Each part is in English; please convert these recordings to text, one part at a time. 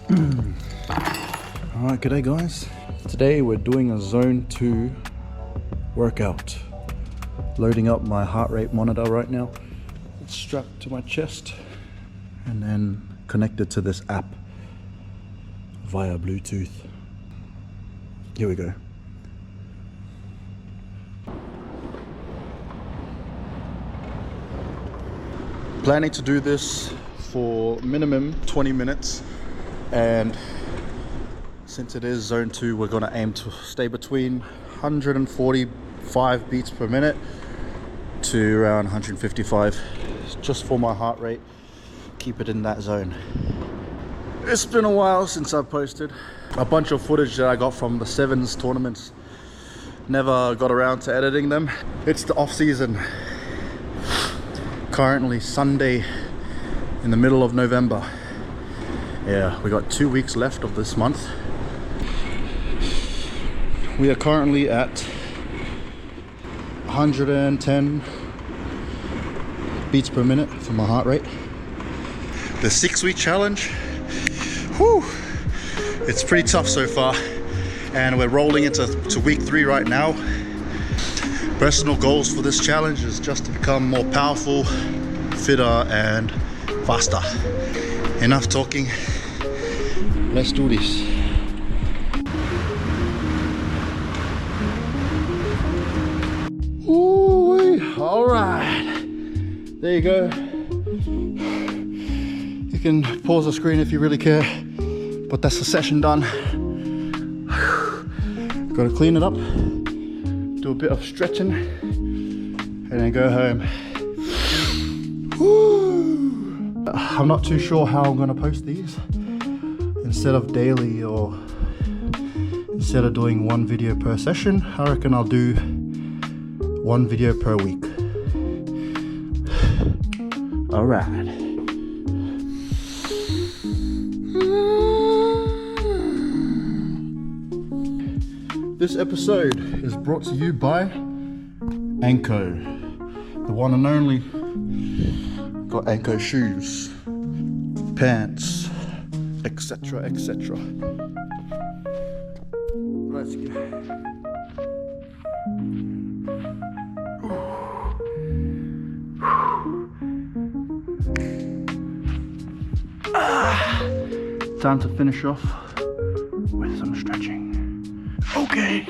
Alright, g'day guys. Today we're doing a zone 2 workout. Loading up my heart rate monitor right now. It's strapped to my chest and then connected to this app via Bluetooth. Here we go. Planning to do this for minimum 20 minutes, and since it is zone 2, we're going to aim to stay between 145 beats per minute to around 155, just for my heart rate. Keep it in that zone. It's been a while since I posted a bunch of footage that I got from the Sevens tournaments. Never got around to editing them. It's the off season. Currently Sunday in the middle of November. Yeah, we got 2 weeks left of this month. We are currently at 110 beats per minute for my heart rate. The 6-week challenge, whew, it's pretty tough so far, and we're rolling into week 3 right now. Personal goals for this challenge is just to become more powerful, fitter and faster. Enough talking, let's do this. Ooh, all right, there you go. You can pause the screen if you really care, but that's the session done. Gotta clean it up, do a bit of stretching, and then go home. Woo. I'm not too sure how I'm gonna post these. Instead of daily, or instead of doing 1 video per session, I reckon I'll do 1 video per week. All right. This episode is brought to you by Anko, the one and only. Got Anko shoes, pants, etc, etc. Let's go. Time to finish off with some stretching. Okay.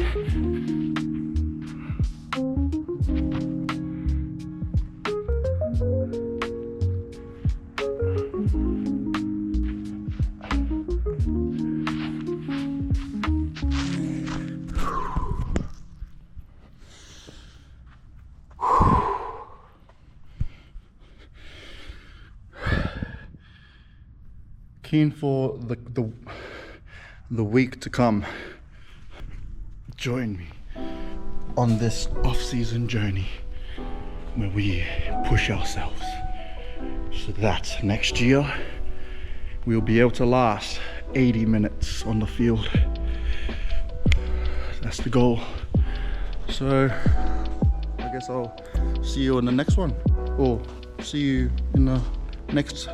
Keen for the week to come. Join me on this off-season journey where we push ourselves so that next year we'll be able to last 80 minutes on the field. That's the goal. So I guess I'll see you in the next one, or see you in the next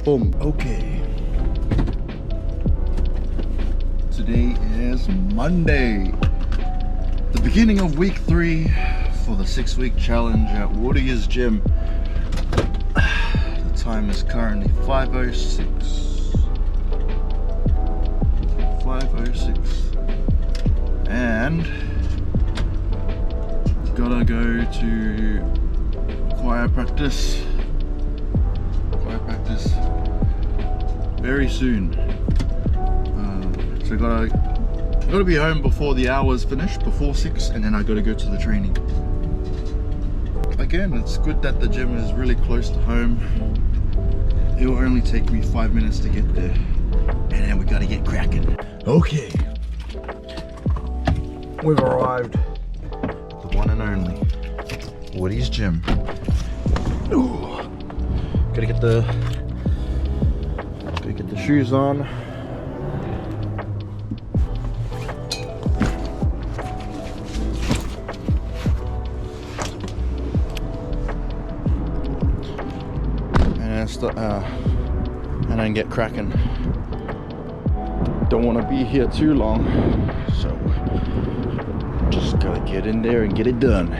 boom. Okay. Today is Monday, the beginning of week 3 for the 6-week challenge at Warriors Gym. The time is currently 5:06. 5:06, and gotta go to choir practice very soon. So gotta be home before the hours finish, before 6, and then I gotta go to the training. Again, it's good that the gym is really close to home. It will only take me 5 minutes to get there, and then we gotta get cracking. Okay, we've arrived at the one and only Woody's Gym. Ooh. Gotta get the shoes on. And then get cracking. don't want to be here too long, so just gotta get in there and get it done.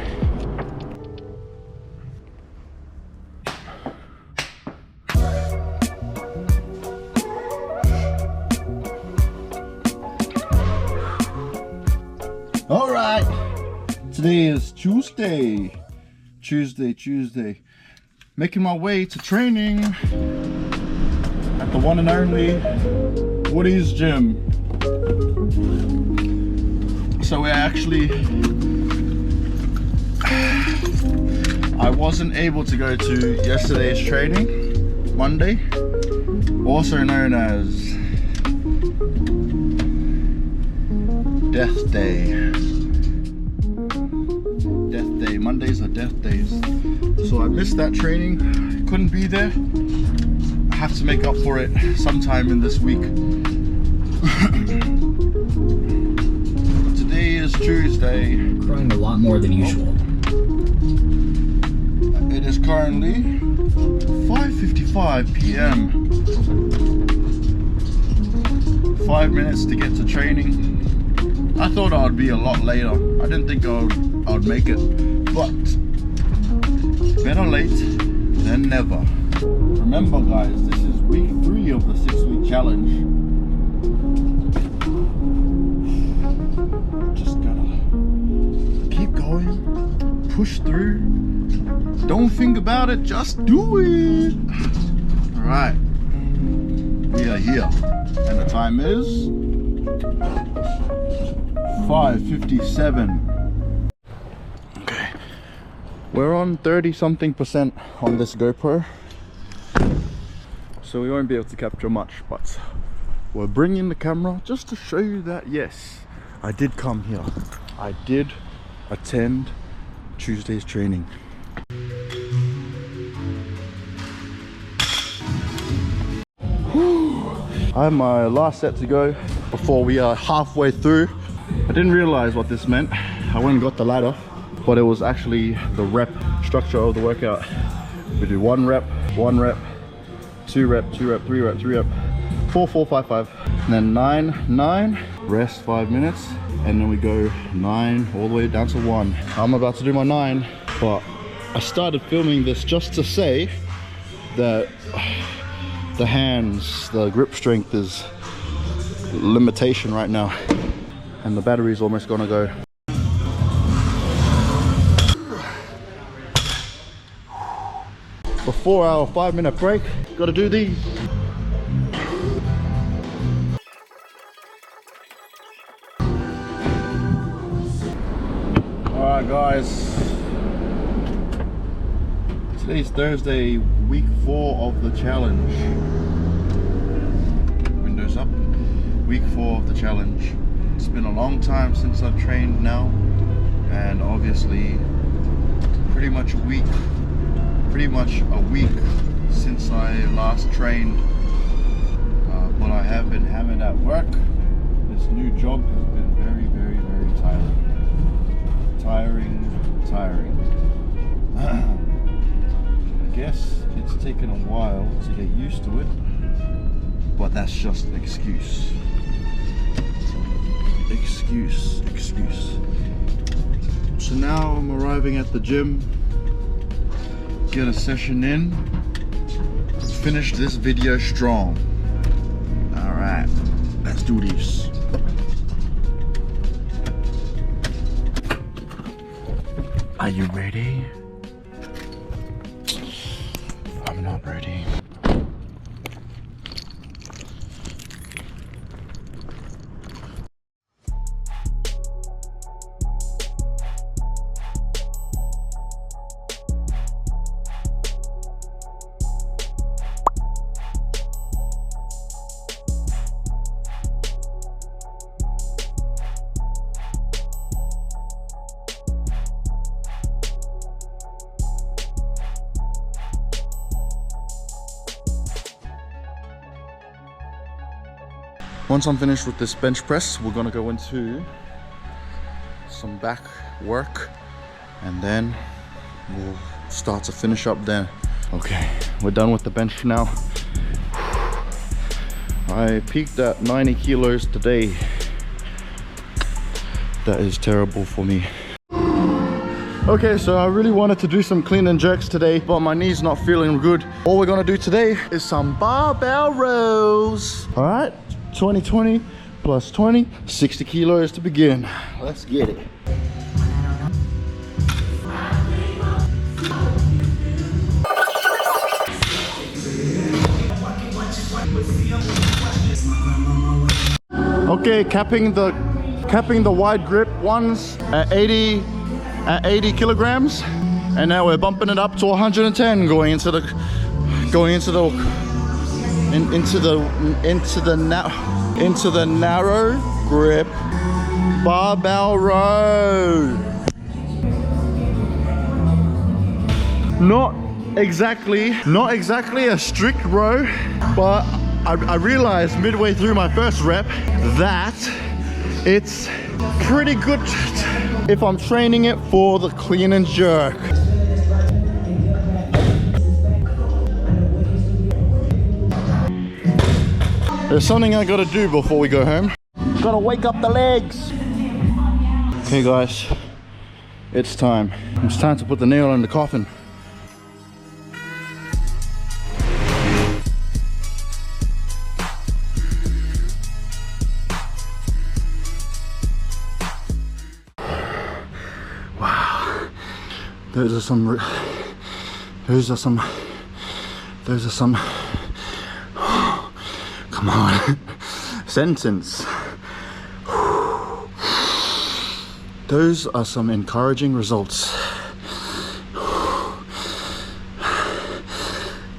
All right, today is Tuesday. Making my way to training at the one and only Woody's gym. So we're actually, I wasn't able to go to yesterday's training, Monday, also known as Death Day. Mondays are death days. So I missed that training, couldn't be there. I have to make up for it sometime in this week. Today is Tuesday. Crying a lot more than usual. It is currently 5:55 p.m. 5 minutes to get to training. I thought I'd be a lot later. I didn't think I'd make it, but better late than never. Remember guys, this is week 3 of the 6-week challenge. Just gotta keep going, push through, don't think about it, just do it. All right, we are here and the time is 5:57. Okay, we're on 30-something% on this GoPro, so we won't be able to capture much, but we're bringing the camera just to show you that yes, I did come here. I did attend Tuesday's training. I have my last set to go before we are halfway through. I didn't realize what this meant. I went and got the ladder, but it was actually the rep structure of the workout. We do 1 rep, 1 rep, 2 rep, 2 rep, 3 rep, 3 rep, 4, 4, 5, 5, and then 9, 9, rest 5 minutes, and then we go 9 all the way down to 1. I'm about to do my 9, but I started filming this just to say that the hands, the grip strength is limitation right now, and the battery's almost gonna go. Before our 5-minute break, gotta do these. Alright guys, today's Thursday, week 4 of the challenge. Windows up. Week 4 of the challenge. It's been a long time since I've trained now, and obviously pretty much a week since I last trained, but I have been hammered at work. This new job has been very tiring. I guess it's taken a while to get used to it, but that's just an excuse. So now I'm arriving at the gym, get a session in, finish this video strong. All right, let's do this. Are you ready? I'm not ready. Once I'm finished with this bench press, we're gonna go into some back work, and then we'll start to finish up there. Okay, we're done with the bench now. I peaked at 90 kilos today. That is terrible for me. Okay, so I really wanted to do some clean and jerks today, but my knee's not feeling good. All we're gonna do today is some barbell rows. All right, 20 plus 20, 60 kilos to begin. Let's get it. Okay, capping the wide grip ones at 80 kilograms, and now we're bumping it up to 110, going into the narrow grip barbell row. Not exactly a strict row, but I realized midway through my first rep that it's pretty good if I'm training it for the clean and jerk. There's something I gotta do before we go home. Gotta wake up the legs. Okay guys, it's time. It's time to put the nail in the coffin. Those are some, come on, sentence. Those are some encouraging results.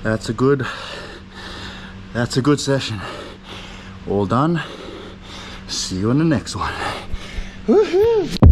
That's a good session. All done. See you in the next one. Woohoo!